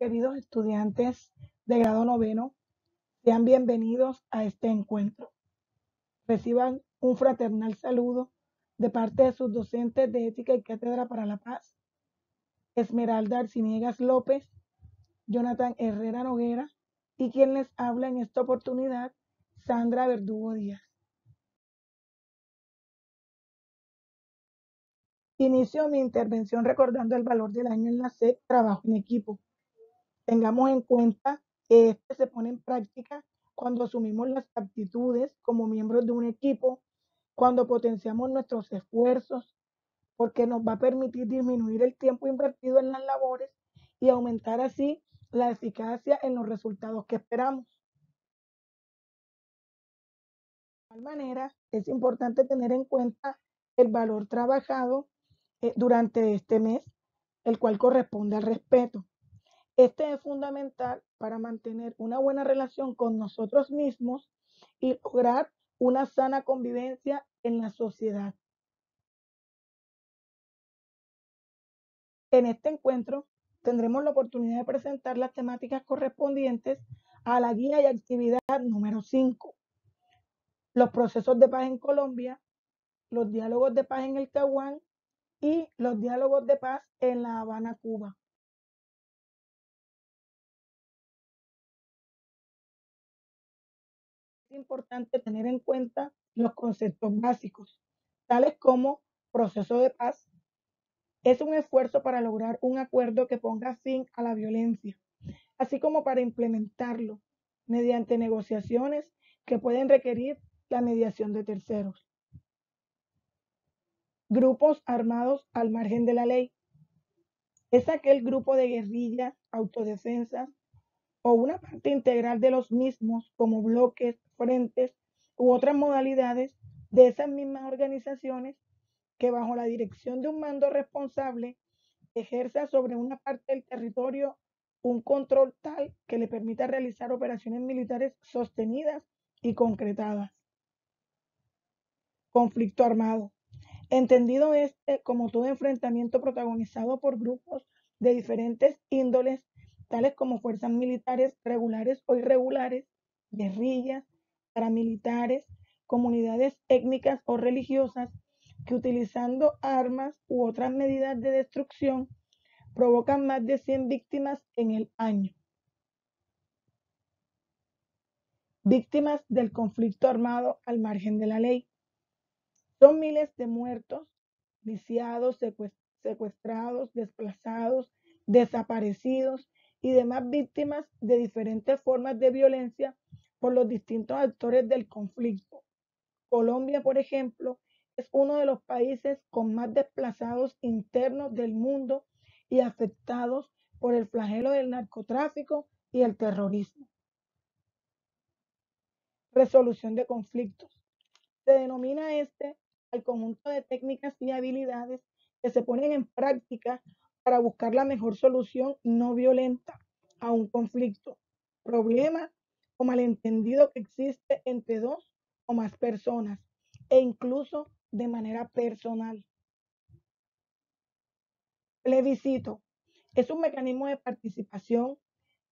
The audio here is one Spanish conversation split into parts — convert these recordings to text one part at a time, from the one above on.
queridos estudiantes de grado noveno, sean bienvenidos a este encuentro. Reciban un fraternal saludo de parte de sus docentes de Ética y Cátedra para la Paz, Esmeralda Arciniegas López, Jonathan Herrera Noguera y quien les habla en esta oportunidad, Sandra Verdugo Díaz. Inicio mi intervención recordando el valor del año en la SEC, trabajo en equipo. Tengamos en cuenta que este se pone en práctica cuando asumimos las aptitudes como miembros de un equipo, cuando potenciamos nuestros esfuerzos, porque nos va a permitir disminuir el tiempo invertido en las labores y aumentar así la eficacia en los resultados que esperamos. De igual manera, es importante tener en cuenta el valor trabajado durante este mes, el cual corresponde al respeto. Este es fundamental para mantener una buena relación con nosotros mismos y lograr una sana convivencia en la sociedad. En este encuentro tendremos la oportunidad de presentar las temáticas correspondientes a la guía y actividad número 5, los procesos de paz en Colombia, los diálogos de paz en el Caguán y los diálogos de paz en La Habana, Cuba. Es importante tener en cuenta los conceptos básicos, tales como proceso de paz. Es un esfuerzo para lograr un acuerdo que ponga fin a la violencia, así como para implementarlo mediante negociaciones que pueden requerir la mediación de terceros. Grupos armados al margen de la ley. Es aquel grupo de guerrillas, autodefensas o una parte integral de los mismos como bloques, frentes u otras modalidades de esas mismas organizaciones que bajo la dirección de un mando responsable ejerza sobre una parte del territorio un control tal que le permita realizar operaciones militares sostenidas y concretadas. Conflicto armado. Entendido este como todo enfrentamiento protagonizado por grupos de diferentes índoles, tales como fuerzas militares regulares o irregulares, guerrillas, paramilitares, comunidades étnicas o religiosas, que utilizando armas u otras medidas de destrucción provocan más de 100 víctimas en el año. Víctimas del conflicto armado al margen de la ley. Son miles de muertos, lisiados, secuestrados, desplazados, desaparecidos y demás víctimas de diferentes formas de violencia por los distintos actores del conflicto. Colombia, por ejemplo, es uno de los países con más desplazados internos del mundo y afectados por el flagelo del narcotráfico y el terrorismo. Resolución de conflictos. Se denomina al conjunto de técnicas y habilidades que se ponen en práctica para buscar la mejor solución no violenta a un conflicto, problema o malentendido que existe entre dos o más personas e incluso de manera personal. Plebiscito es un mecanismo de participación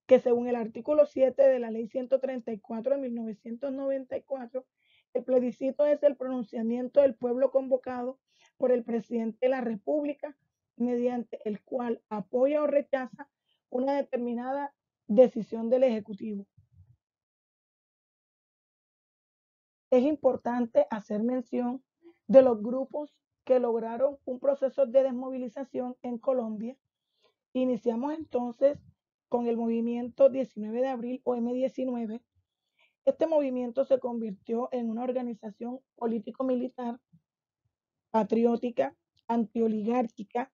que según el artículo 7 de la Ley 134 de 1994, el plebiscito es el pronunciamiento del pueblo convocado por el presidente de la República, mediante el cual apoya o rechaza una determinada decisión del Ejecutivo. Es importante hacer mención de los grupos que lograron un proceso de desmovilización en Colombia. Iniciamos entonces con el movimiento 19 de abril o M19. Este movimiento se convirtió en una organización político-militar, patriótica, antioligárquica,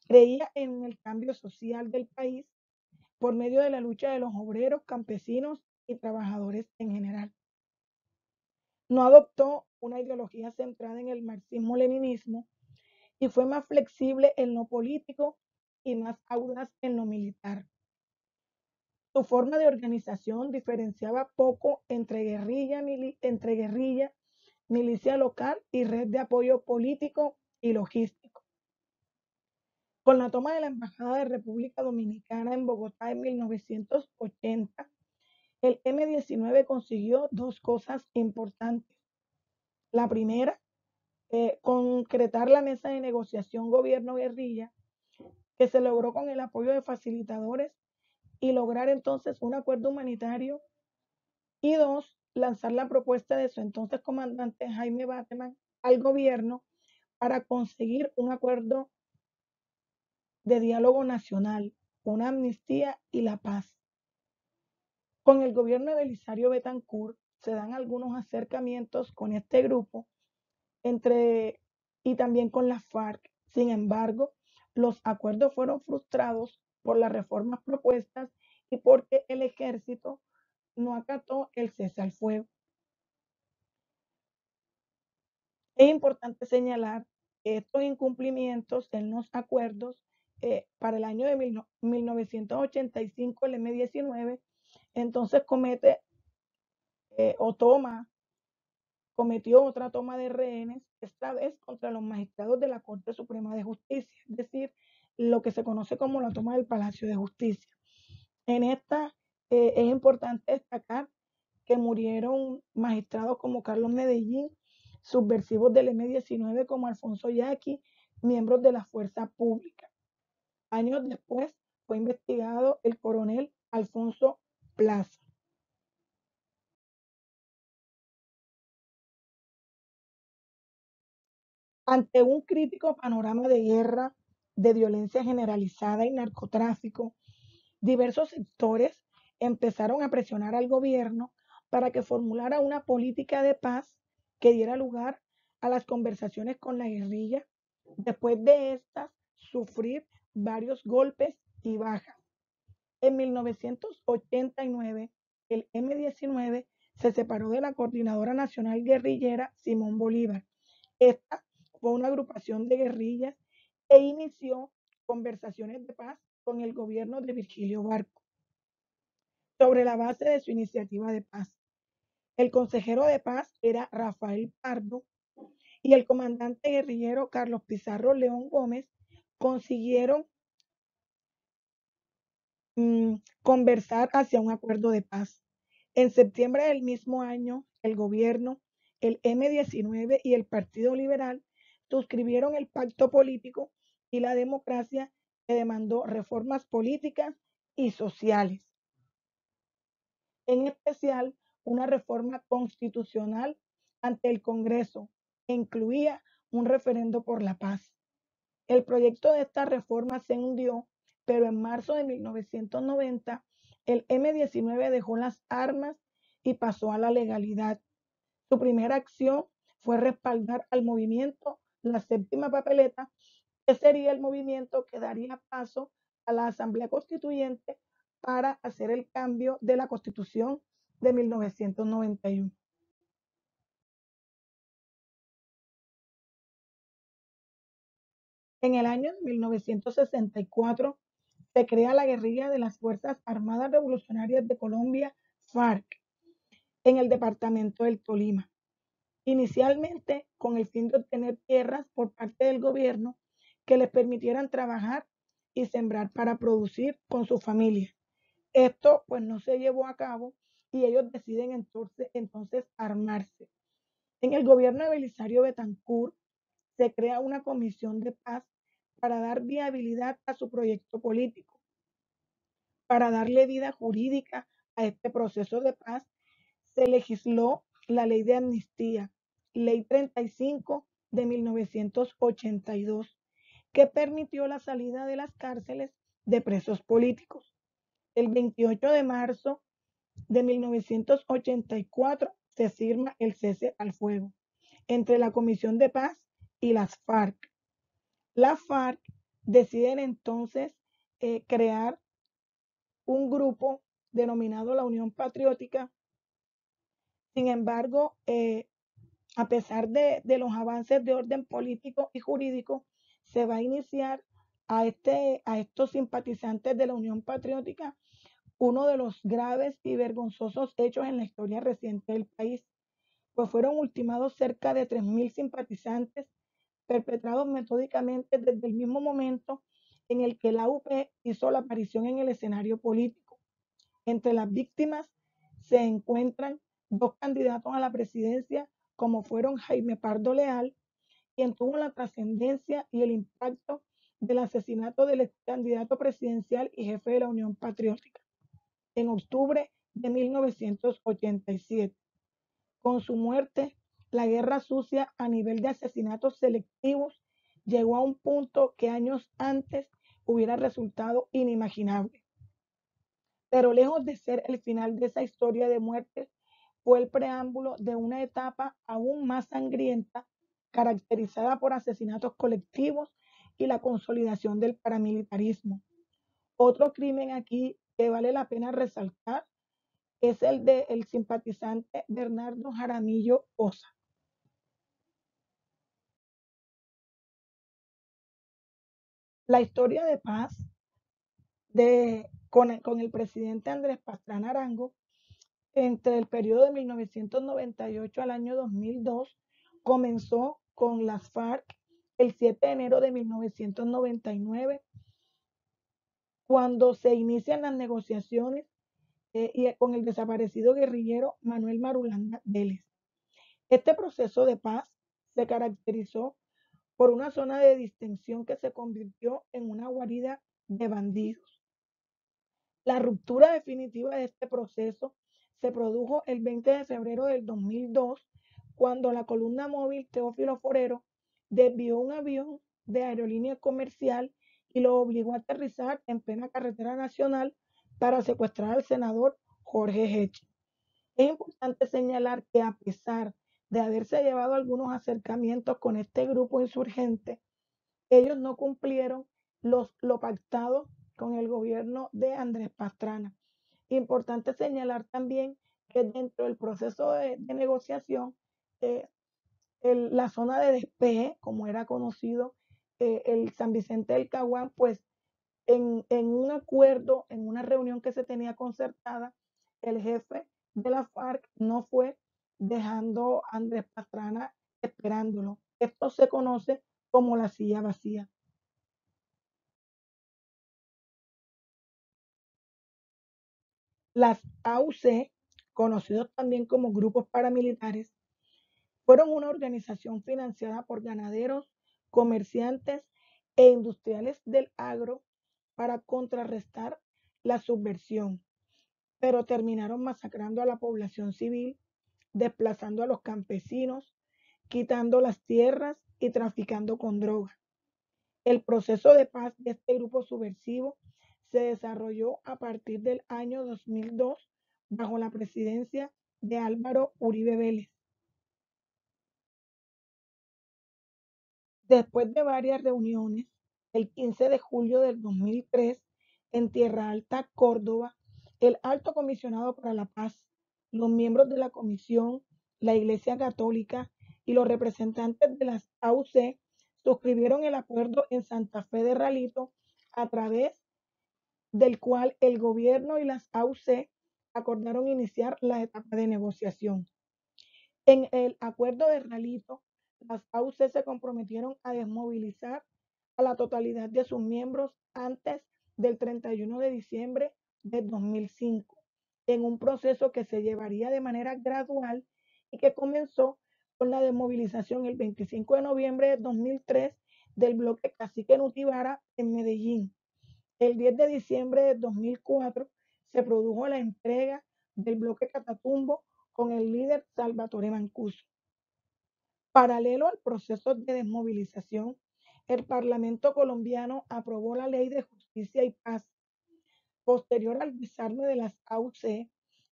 creía en el cambio social del país por medio de la lucha de los obreros, campesinos y trabajadores en general. No adoptó una ideología centrada en el marxismo-leninismo y fue más flexible en lo político y más audaz en lo militar. Su forma de organización diferenciaba poco entre guerrilla, milicia local y red de apoyo político y logístico. Con la toma de la Embajada de República Dominicana en Bogotá en 1980, el M-19 consiguió dos cosas importantes. La primera, concretar la mesa de negociación gobierno-guerrilla, que se logró con el apoyo de facilitadores y lograr entonces un acuerdo humanitario. Y dos, lanzar la propuesta de su entonces comandante Jaime Bateman al gobierno para conseguir un acuerdo de diálogo nacional, una amnistía y la paz. Con el gobierno de Belisario Betancourt se dan algunos acercamientos con este grupo entre, y también con las FARC. Sin embargo, los acuerdos fueron frustrados por las reformas propuestas y porque el ejército no acató el cese al fuego. Es importante señalar que estos incumplimientos en los acuerdos para el año de 1985, el M-19, entonces o cometió otra toma de rehenes, esta vez contra los magistrados de la Corte Suprema de Justicia, es decir, lo que se conoce como la toma del Palacio de Justicia. En esta es importante destacar que murieron magistrados como Carlos Medellín, subversivos del M-19 como Alfonso Yaqui, miembros de la fuerza pública. Años después fue investigado el coronel Alfonso Plaza. Ante un crítico panorama de guerra, de violencia generalizada y narcotráfico, diversos sectores empezaron a presionar al gobierno para que formulara una política de paz que diera lugar a las conversaciones con la guerrilla, después de estas sufrir varios golpes y bajas. En 1989, el M-19 se separó de la Coordinadora Nacional Guerrillera Simón Bolívar. Esta fue una agrupación de guerrillas e inició conversaciones de paz con el gobierno de Virgilio Barco sobre la base de su iniciativa de paz. El consejero de paz era Rafael Pardo y el comandante guerrillero Carlos Pizarro León Gómez consiguieron conversar hacia un acuerdo de paz. En septiembre del mismo año, el gobierno, el M-19 y el Partido Liberal suscribieron el pacto político y la democracia que demandó reformas políticas y sociales, en especial una reforma constitucional ante el Congreso que incluía un referendo por la paz. El proyecto de esta reforma se hundió, pero en marzo de 1990 el M-19 dejó las armas y pasó a la legalidad. Su primera acción fue respaldar al movimiento La Séptima Papeleta, que sería el movimiento que daría paso a la Asamblea Constituyente para hacer el cambio de la Constitución de 1991. En el año de 1964 se crea la guerrilla de las Fuerzas Armadas Revolucionarias de Colombia, FARC, en el departamento del Tolima, inicialmente con el fin de obtener tierras por parte del gobierno que les permitieran trabajar y sembrar para producir con su familia. Esto pues no se llevó a cabo y ellos deciden entonces armarse. En el gobierno de Belisario Betancourt se crea una comisión de paz para dar viabilidad a su proyecto político. Para darle vida jurídica a este proceso de paz, se legisló la ley de amnistía, ley 35 de 1982, que permitió la salida de las cárceles de presos políticos. El 28 de marzo de 1984 se firma el cese al fuego entre la Comisión de Paz y las FARC. Las FARC deciden entonces crear un grupo denominado la Unión Patriótica. Sin embargo, a pesar de los avances de orden político y jurídico, se va a iniciar a estos simpatizantes de la Unión Patriótica uno de los graves y vergonzosos hechos en la historia reciente del país, pues fueron ultimados cerca de 3.000 simpatizantes, perpetrados metódicamente desde el mismo momento en el que la UP hizo la aparición en el escenario político. Entre las víctimas se encuentran dos candidatos a la presidencia, como fueron Jaime Pardo Leal, quien tuvo la trascendencia y el impacto del asesinato del ex candidato presidencial y jefe de la Unión Patriótica en octubre de 1987. Con su muerte, la guerra sucia a nivel de asesinatos selectivos llegó a un punto que años antes hubiera resultado inimaginable. Pero lejos de ser el final de esa historia de muertes, fue el preámbulo de una etapa aún más sangrienta, caracterizada por asesinatos colectivos y la consolidación del paramilitarismo. Otro crimen aquí que vale la pena resaltar es el del simpatizante Bernardo Jaramillo Osa. La historia de paz con el presidente Andrés Pastrana Arango entre el periodo de 1998 al año 2002 comenzó con las FARC el 7 de enero de 1999, cuando se inician las negociaciones y con el desaparecido guerrillero Manuel Marulanda Vélez. Este proceso de paz se caracterizó por una zona de distensión que se convirtió en una guarida de bandidos. La ruptura definitiva de este proceso se produjo el 20 de febrero del 2002, cuando la columna móvil Teófilo Forero desvió un avión de aerolínea comercial y lo obligó a aterrizar en plena carretera nacional para secuestrar al senador Jorge Heche. Es importante señalar que a pesar de haberse llevado algunos acercamientos con este grupo insurgente, ellos no cumplieron lo pactado con el gobierno de Andrés Pastrana. Importante señalar también que dentro del proceso de negociación, eh, la zona de despeje, como era conocido, el San Vicente del Caguán, pues en un acuerdo, en una reunión que se tenía concertada, el jefe de la FARC no fue, dejando a Andrés Pastrana esperándolo. Esto se conoce como la silla vacía. Las AUC, conocidos también como grupos paramilitares, fueron una organización financiada por ganaderos, comerciantes e industriales del agro para contrarrestar la subversión, pero terminaron masacrando a la población civil, desplazando a los campesinos, quitando las tierras y traficando con droga. El proceso de paz de este grupo subversivo se desarrolló a partir del año 2002 bajo la presidencia de Álvaro Uribe Vélez. Después de varias reuniones, el 15 de julio del 2003, en Tierra Alta, Córdoba, el Alto Comisionado para la Paz, los miembros de la Comisión, la Iglesia Católica y los representantes de las AUC suscribieron el acuerdo en Santa Fe de Ralito, a través del cual el gobierno y las AUC acordaron iniciar la etapa de negociación. En el acuerdo de Ralito, las AUC se comprometieron a desmovilizar a la totalidad de sus miembros antes del 31 de diciembre de 2005, en un proceso que se llevaría de manera gradual y que comenzó con la desmovilización el 25 de noviembre de 2003 del bloque Cacique Nutibara en Medellín. El 10 de diciembre de 2004 se produjo la entrega del bloque Catatumbo con el líder Salvatore Mancuso. Paralelo al proceso de desmovilización, el Parlamento colombiano aprobó la Ley de Justicia y Paz. Posterior al desarme de las AUC,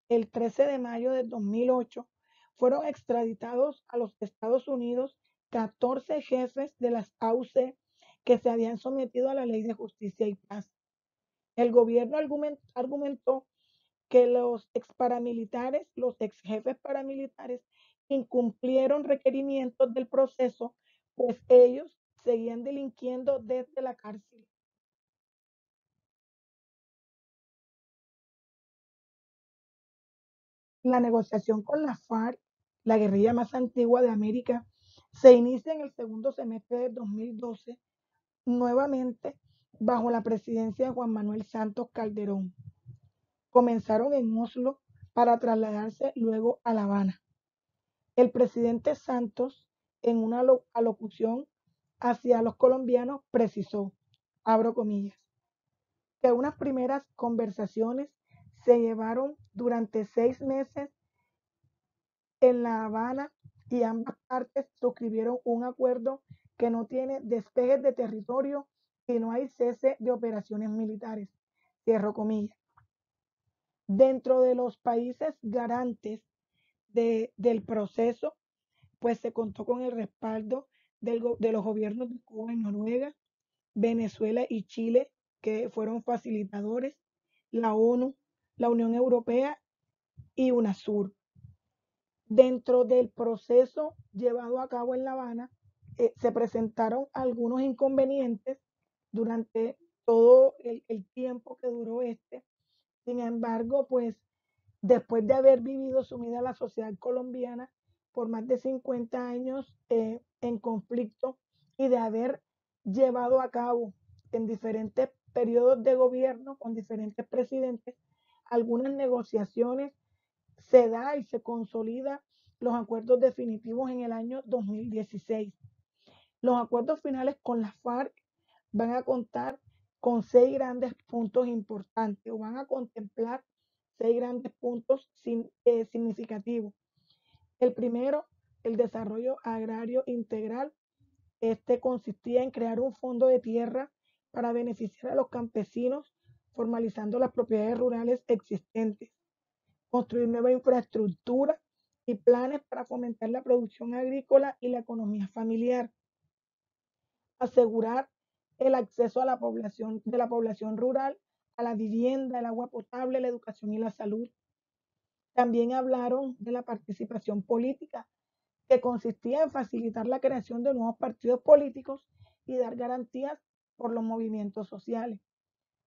el 13 de mayo de 2008, fueron extraditados a los Estados Unidos 14 jefes de las AUC que se habían sometido a la Ley de Justicia y Paz. El gobierno argumentó que los ex paramilitares, los ex jefes paramilitares, incumplieron requerimientos del proceso, pues ellos seguían delinquiendo desde la cárcel. La negociación con la FARC, la guerrilla más antigua de América, se inicia en el segundo semestre de 2012, nuevamente bajo la presidencia de Juan Manuel Santos Calderón. Comenzaron en Oslo para trasladarse luego a La Habana. El presidente Santos, en una alocución hacia los colombianos, precisó, abro comillas, que unas primeras conversaciones se llevaron durante 6 meses en La Habana y ambas partes suscribieron un acuerdo que no tiene despejes de territorio y no hay cese de operaciones militares. Cierro comillas. Dentro de los países garantes del proceso, pues se contó con el respaldo de los gobiernos de Cuba y Noruega, Venezuela y Chile, que fueron facilitadores, la ONU, la Unión Europea y UNASUR. Dentro del proceso llevado a cabo en La Habana, se presentaron algunos inconvenientes durante todo el tiempo que duró este. Sin embargo, pues después de haber vivido sumida la sociedad colombiana por más de 50 años en conflicto y de haber llevado a cabo en diferentes periodos de gobierno con diferentes presidentes algunas negociaciones, se da y se consolida los acuerdos definitivos en el año 2016. Los acuerdos finales con las FARC van a contar con 6 grandes puntos importantes o van a contemplar 6 grandes puntos significativos. El primero, el desarrollo agrario integral. Este consistía en crear un fondo de tierra para beneficiar a los campesinos, formalizando las propiedades rurales existentes, construir nueva infraestructura y planes para fomentar la producción agrícola y la economía familiar, asegurar el acceso a la población rural a la vivienda, el agua potable, la educación y la salud. También hablaron de la participación política, que consistía en facilitar la creación de nuevos partidos políticos y dar garantías por los movimientos sociales,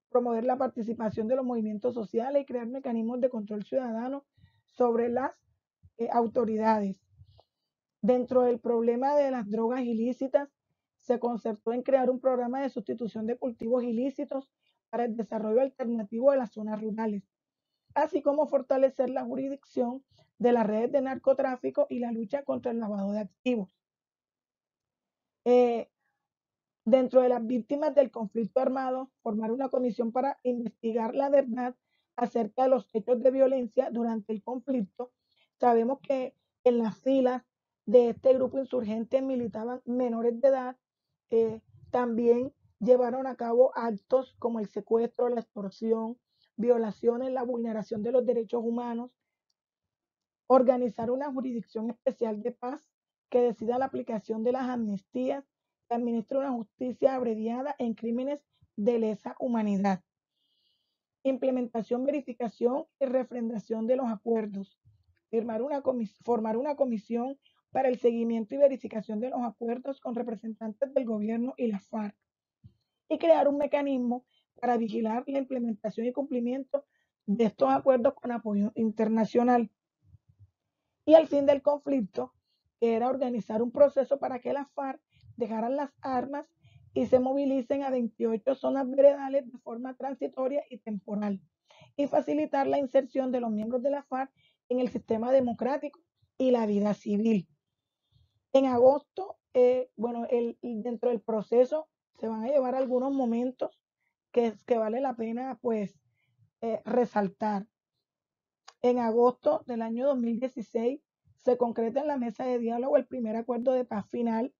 promover la participación de los movimientos sociales y crear mecanismos de control ciudadano sobre las autoridades. Dentro del problema de las drogas ilícitas, se concertó en crear un programa de sustitución de cultivos ilícitos para el desarrollo alternativo de las zonas rurales, así como fortalecer la jurisdicción de las redes de narcotráfico y la lucha contra el lavado de activos. Eh, Dentro de las víctimas del conflicto armado, formar una comisión para investigar la verdad acerca de los hechos de violencia durante el conflicto. Sabemos que en las filas de este grupo insurgente militaban menores de edad. eh, También llevaron a cabo actos como el secuestro, la extorsión, violaciones, la vulneración de los derechos humanos, organizar una jurisdicción especial de paz que decida la aplicación de las amnistías, que administre una justicia abreviada en crímenes de lesa humanidad, implementación, verificación y refrendación de los acuerdos, formar una comisión para el seguimiento y verificación de los acuerdos con representantes del gobierno y la FARC, y crear un mecanismo para vigilar la implementación y cumplimiento de estos acuerdos con apoyo internacional. Y al fin del conflicto, que era organizar un proceso para que las FARC dejaran las armas y se movilicen a 28 zonas veredales de forma transitoria y temporal, y facilitar la inserción de los miembros de la FARC en el sistema democrático y la vida civil. En agosto, dentro del proceso se van a llevar algunos momentos que vale la pena pues resaltar. En agosto del año 2016 se concreta en la mesa de diálogo el primer acuerdo de paz final.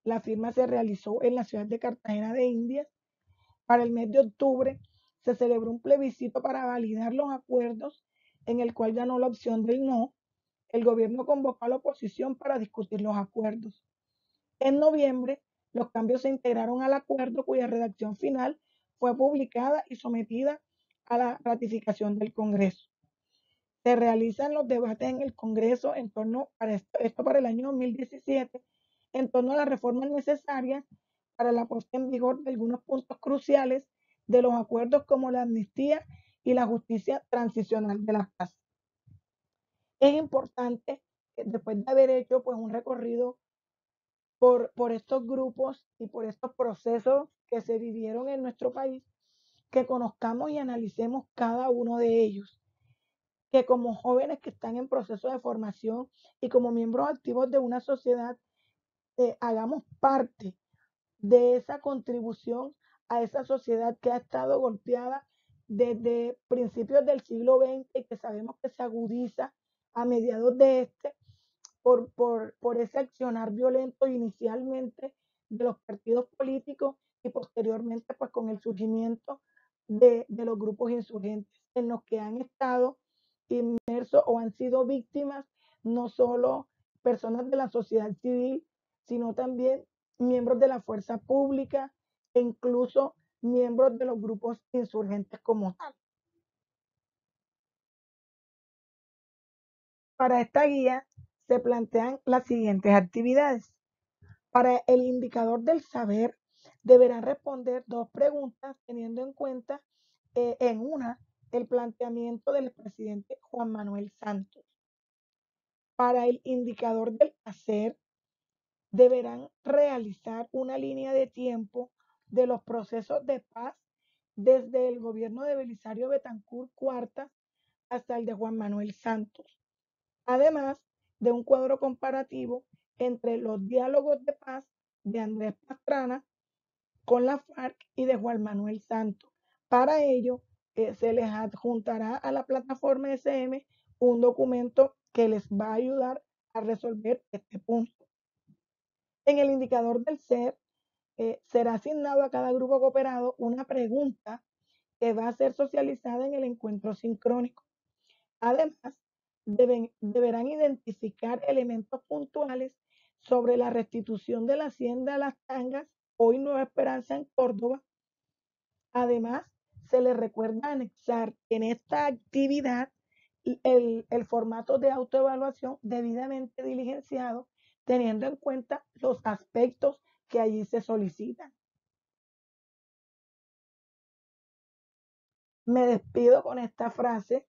La firma se realizó en la ciudad de Cartagena de Indias. Para el mes de octubre se celebró un plebiscito para validar los acuerdos, en el cual ganó la opción del no. El gobierno convocó a la oposición para discutir los acuerdos. En noviembre, los cambios se integraron al acuerdo, cuya redacción final fue publicada y sometida a la ratificación del Congreso. Se realizan los debates en el Congreso en torno a esto para el año 2017, en torno a las reformas necesarias para la puesta en vigor de algunos puntos cruciales de los acuerdos, como la amnistía y la justicia transicional de la paz. Es importante que después de haber hecho pues un recorrido por estos grupos y por estos procesos que se vivieron en nuestro país, que conozcamos y analicemos cada uno de ellos, que como jóvenes que están en proceso de formación y como miembros activos de una sociedad, hagamos parte de esa contribución a esa sociedad que ha estado golpeada desde principios del siglo XX y que sabemos que se agudiza a mediados de este por ese accionar violento inicialmente de los partidos políticos y posteriormente pues con el surgimiento de los grupos insurgentes en los que han estado inmersos o han sido víctimas no solo personas de la sociedad civil, sino también miembros de la fuerza pública e incluso miembros de los grupos insurgentes como tal. Para esta guía se plantean las siguientes actividades. Para el indicador del saber, deberán responder dos preguntas teniendo en cuenta en una el planteamiento del presidente Juan Manuel Santos. Para el indicador del hacer, deberán realizar una línea de tiempo de los procesos de paz desde el gobierno de Belisario Betancur Cuarta hasta el de Juan Manuel Santos, además de un cuadro comparativo entre los diálogos de paz de Andrés Pastrana con la FARC y de Juan Manuel Santos. Para ello, se les adjuntará a la plataforma SM un documento que les va a ayudar a resolver este punto. En el indicador del ser, será asignado a cada grupo cooperado una pregunta que va a ser socializada en el encuentro sincrónico. Además, deberán identificar elementos puntuales sobre la restitución de la hacienda Las Tangas, hoy Nueva Esperanza en Córdoba. Además, se les recuerda anexar en esta actividad el formato de autoevaluación debidamente diligenciado, teniendo en cuenta los aspectos que allí se solicitan. Me despido con esta frase: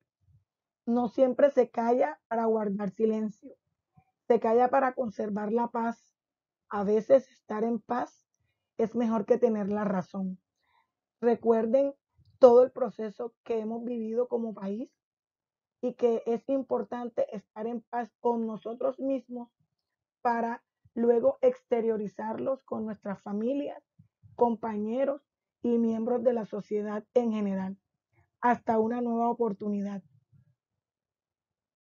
no siempre se calla para guardar silencio, se calla para conservar la paz. A veces estar en paz es mejor que tener la razón. Recuerden todo el proceso que hemos vivido como país y que es importante estar en paz con nosotros mismos para luego exteriorizarlos con nuestras familias, compañeros y miembros de la sociedad en general. Hasta una nueva oportunidad.